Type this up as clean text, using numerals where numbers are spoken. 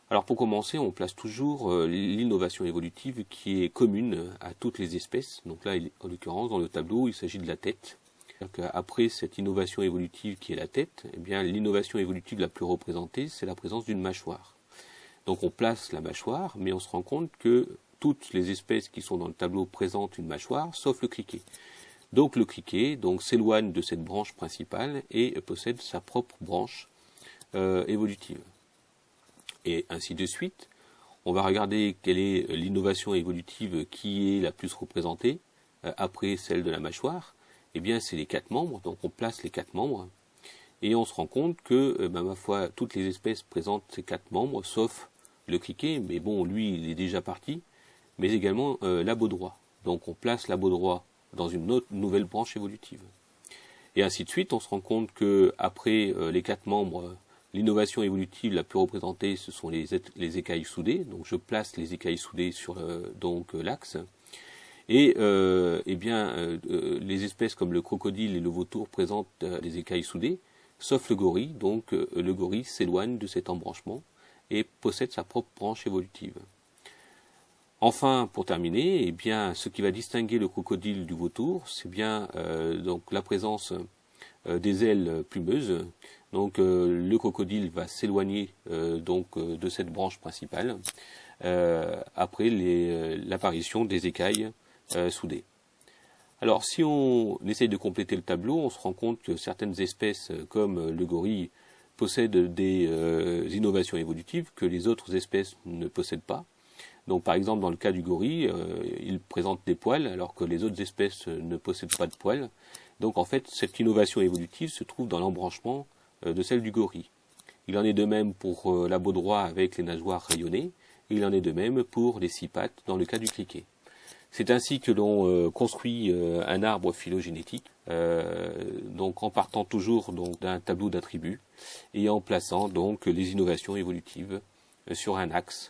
Alors pour commencer, on place toujours l'innovation évolutive qui est commune à toutes les espèces. Donc là, en l'occurrence, dans le tableau, il s'agit de la tête. Après cette innovation évolutive qui est la tête, eh bien l'innovation évolutive la plus représentée, c'est la présence d'une mâchoire. Donc on place la mâchoire, mais on se rend compte que toutes les espèces qui sont dans le tableau présentent une mâchoire, sauf le criquet. Donc le criquet s'éloigne de cette branche principale et possède sa propre branche évolutive. Et ainsi de suite. On va regarder quelle est l'innovation évolutive qui est la plus représentée après celle de la mâchoire. Eh bien, c'est les 4 membres. Donc, on place les 4 membres et on se rend compte que, ma foi, toutes les espèces présentent ces 4 membres, sauf le criquet. Mais bon, lui, il est déjà parti. Mais également la baudroie. Donc, on place la baudroie dans une autre nouvelle branche évolutive. Et ainsi de suite. On se rend compte que après les 4 membres, l'innovation évolutive la plus représentée, ce sont les écailles soudées. Donc je place les écailles soudées sur l'axe. Et les espèces comme le crocodile et le vautour présentent des écailles soudées, sauf le gorille. Donc le gorille s'éloigne de cet embranchement et possède sa propre branche évolutive. Enfin, pour terminer, eh bien, ce qui va distinguer le crocodile du vautour, c'est bien donc la présence des ailes plumeuses. Donc le crocodile va s'éloigner de cette branche principale après l'apparition des écailles soudées. Alors si on essaye de compléter le tableau, on se rend compte que certaines espèces comme le gorille possèdent des innovations évolutives que les autres espèces ne possèdent pas. Donc par exemple dans le cas du gorille, il présente des poils alors que les autres espèces ne possèdent pas de poils. Donc en fait cette innovation évolutive se trouve dans l'embranchement de celle du gorille. Il en est de même pour la baudroie avec les nageoires rayonnées, et il en est de même pour les 6 pattes dans le cas du criquet. C'est ainsi que l'on construit un arbre phylogénétique, donc en partant toujours d'un tableau d'attributs et en plaçant donc les innovations évolutives sur un axe